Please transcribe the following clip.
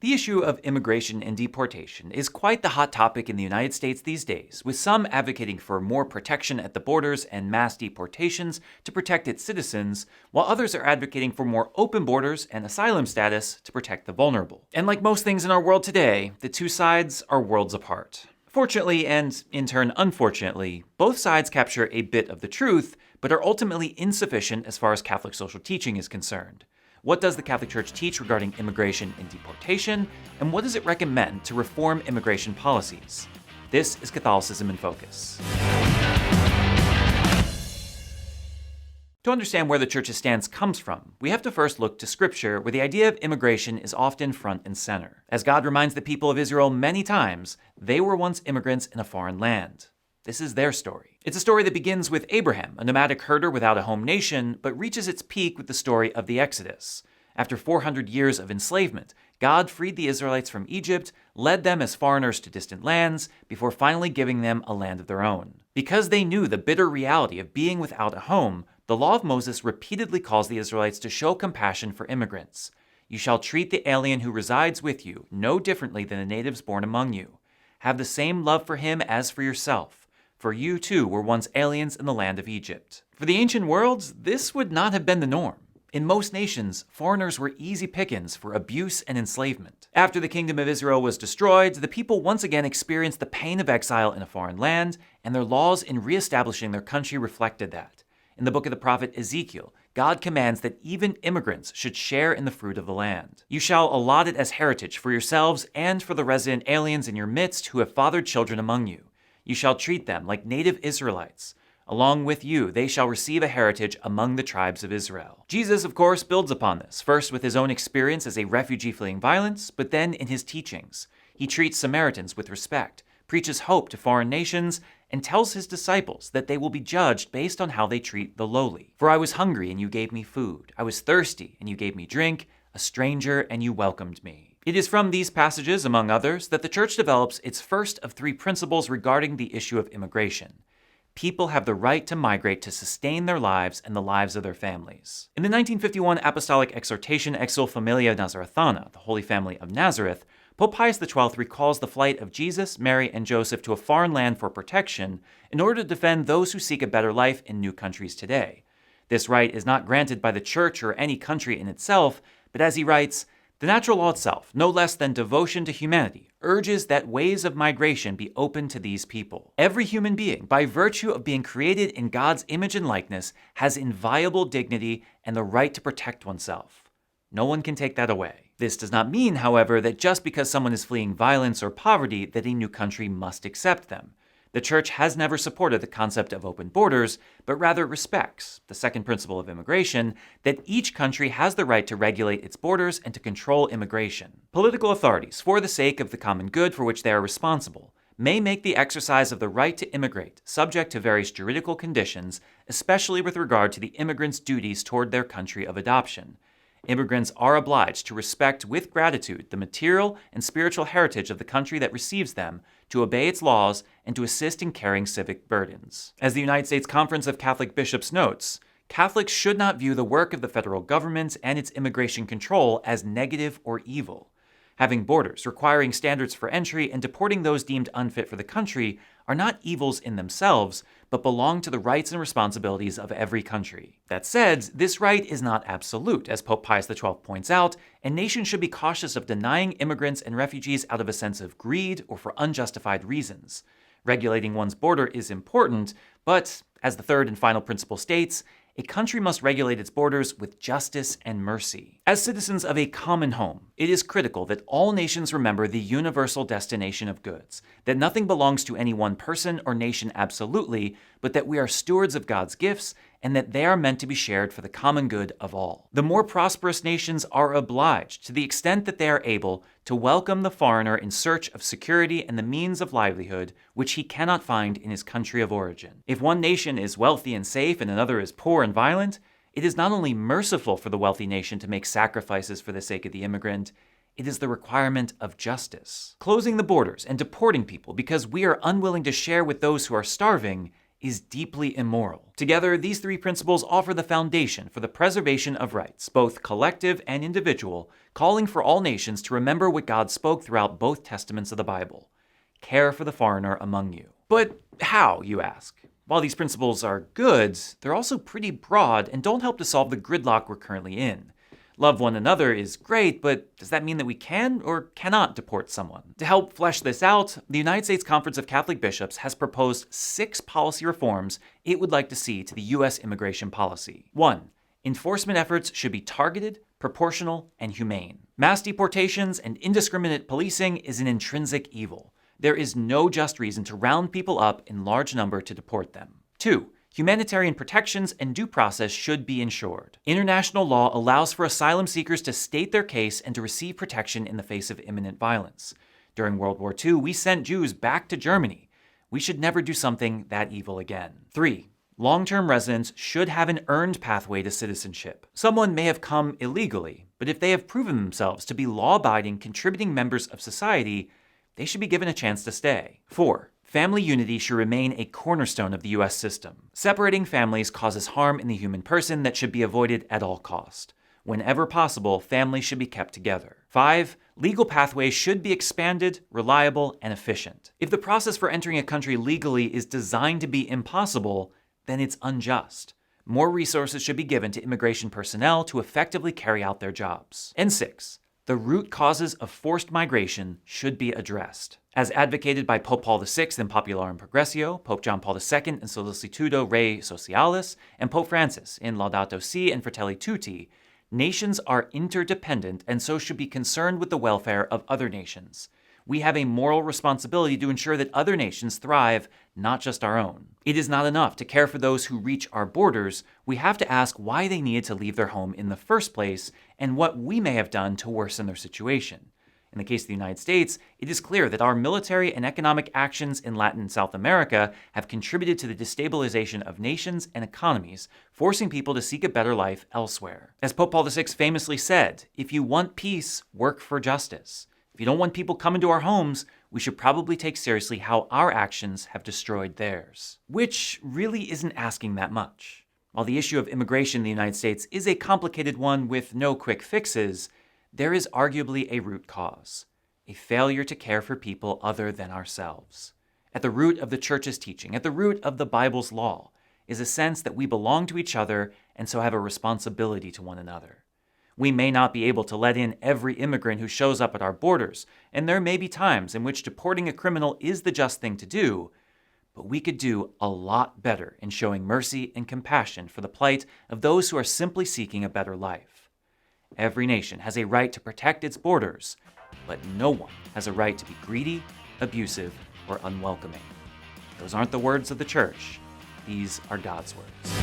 The issue of immigration and deportation is quite the hot topic in the United States these days, with some advocating for more protection at the borders and mass deportations to protect its citizens, while others are advocating for more open borders and asylum status to protect the vulnerable. And like most things in our world today, the two sides are worlds apart. Fortunately, and in turn unfortunately, both sides capture a bit of the truth, but are ultimately insufficient as far as Catholic social teaching is concerned. What does the Catholic Church teach regarding immigration and deportation, and what does it recommend to reform immigration policies? This is Catholicism in Focus. To understand where the Church's stance comes from, we have to first look to Scripture, where the idea of immigration is often front and center. As God reminds the people of Israel many times, they were once immigrants in a foreign land. This is their story. It's a story that begins with Abraham, a nomadic herder without a home nation, but reaches its peak with the story of the Exodus. After 400 years of enslavement, God freed the Israelites from Egypt, led them as foreigners to distant lands, before finally giving them a land of their own. Because they knew the bitter reality of being without a home, the law of Moses repeatedly calls the Israelites to show compassion for immigrants. You shall treat the alien who resides with you no differently than the natives born among you. Have the same love for him as for yourself. For you too were once aliens in the land of Egypt. For the ancient worlds, this would not have been the norm. In most nations, foreigners were easy pickings for abuse and enslavement. After the kingdom of Israel was destroyed, the people once again experienced the pain of exile in a foreign land, and their laws in reestablishing their country reflected that. In the book of the prophet Ezekiel, God commands that even immigrants should share in the fruit of the land. You shall allot it as heritage for yourselves and for the resident aliens in your midst who have fathered children among you. You shall treat them like native Israelites. Along with you, they shall receive a heritage among the tribes of Israel. Jesus, of course, builds upon this, first with his own experience as a refugee fleeing violence, but then in his teachings. He treats Samaritans with respect, preaches hope to foreign nations, and tells his disciples that they will be judged based on how they treat the lowly. For I was hungry, and you gave me food. I was thirsty, and you gave me drink, a stranger, and you welcomed me. It is from these passages, among others, that the Church develops its first of three principles regarding the issue of immigration. People have the right to migrate to sustain their lives and the lives of their families. In the 1951 Apostolic Exhortation Exul Familia Nazarethana, the Holy Family of Nazareth, Pope Pius XII recalls the flight of Jesus, Mary, and Joseph to a foreign land for protection in order to defend those who seek a better life in new countries today. This right is not granted by the Church or any country in itself, but as he writes, the natural law itself, no less than devotion to humanity, urges that ways of migration be open to these people. Every human being, by virtue of being created in God's image and likeness, has inviolable dignity and the right to protect oneself. No one can take that away. This does not mean, however, that just because someone is fleeing violence or poverty, that a new country must accept them. The Church has never supported the concept of open borders, but rather respects, the second principle of immigration, that each country has the right to regulate its borders and to control immigration. Political authorities, for the sake of the common good for which they are responsible, may make the exercise of the right to immigrate subject to various juridical conditions, especially with regard to the immigrant's duties toward their country of adoption. Immigrants are obliged to respect with gratitude the material and spiritual heritage of the country that receives them, to obey its laws, and to assist in carrying civic burdens. As the United States Conference of Catholic Bishops notes, Catholics should not view the work of the federal government and its immigration control as negative or evil. Having borders, requiring standards for entry, and deporting those deemed unfit for the country are not evils in themselves, but belong to the rights and responsibilities of every country. That said, this right is not absolute, as Pope Pius XII points out, and nations should be cautious of denying immigrants and refugees out of a sense of greed or for unjustified reasons. Regulating one's border is important, but, as the third and final principle states, a country must regulate its borders with justice and mercy. As citizens of a common home, it is critical that all nations remember the universal destination of goods, that nothing belongs to any one person or nation absolutely, but that we are stewards of God's gifts and that they are meant to be shared for the common good of all. The more prosperous nations are obliged, to the extent that they are able, to welcome the foreigner in search of security and the means of livelihood which he cannot find in his country of origin. If one nation is wealthy and safe and another is poor and violent, it is not only merciful for the wealthy nation to make sacrifices for the sake of the immigrant, it is the requirement of justice. Closing the borders and deporting people because we are unwilling to share with those who are starving is deeply immoral. Together, these three principles offer the foundation for the preservation of rights, both collective and individual, calling for all nations to remember what God spoke throughout both testaments of the Bible. Care for the foreigner among you. But how, you ask? While these principles are good, they're also pretty broad and don't help to solve the gridlock we're currently in. Love one another is great, but does that mean that we can or cannot deport someone? To help flesh this out, the United States Conference of Catholic Bishops has proposed 6 policy reforms it would like to see to the U.S. immigration policy. 1. Enforcement efforts should be targeted, proportional, and humane. Mass deportations and indiscriminate policing is an intrinsic evil. There is no just reason to round people up in large number to deport them. 2. Humanitarian protections and due process should be ensured. International law allows for asylum seekers to state their case and to receive protection in the face of imminent violence. During World War II, we sent Jews back to Germany. We should never do something that evil again. 3. Long-term residents should have an earned pathway to citizenship. Someone may have come illegally, but if they have proven themselves to be law-abiding, contributing members of society, they should be given a chance to stay. 4. Family unity should remain a cornerstone of the U.S. system. Separating families causes harm in the human person that should be avoided at all cost. Whenever possible, families should be kept together. 5. Legal pathways should be expanded, reliable, and efficient. If the process for entering a country legally is designed to be impossible, then it's unjust. More resources should be given to immigration personnel to effectively carry out their jobs. And 6. The root causes of forced migration should be addressed. As advocated by Pope Paul VI in Popularum Progressio, Pope John Paul II in Solicitudo Rei Socialis, and Pope Francis in Laudato Si and Fratelli Tutti, nations are interdependent and so should be concerned with the welfare of other nations. We have a moral responsibility to ensure that other nations thrive, not just our own. It is not enough to care for those who reach our borders. We have to ask why they needed to leave their home in the first place and what we may have done to worsen their situation. In the case of the United States, it is clear that our military and economic actions in Latin and South America have contributed to the destabilization of nations and economies, forcing people to seek a better life elsewhere. As Pope Paul VI famously said, if you want peace, work for justice. If you don't want people coming to our homes, we should probably take seriously how our actions have destroyed theirs. Which really isn't asking that much. While the issue of immigration in the United States is a complicated one with no quick fixes, there is arguably a root cause, a failure to care for people other than ourselves. At the root of the Church's teaching, at the root of the Bible's law, is a sense that we belong to each other and so have a responsibility to one another. We may not be able to let in every immigrant who shows up at our borders, and there may be times in which deporting a criminal is the just thing to do, but we could do a lot better in showing mercy and compassion for the plight of those who are simply seeking a better life. Every nation has a right to protect its borders, but no one has a right to be greedy, abusive, or unwelcoming. Those aren't the words of the Church. These are God's words.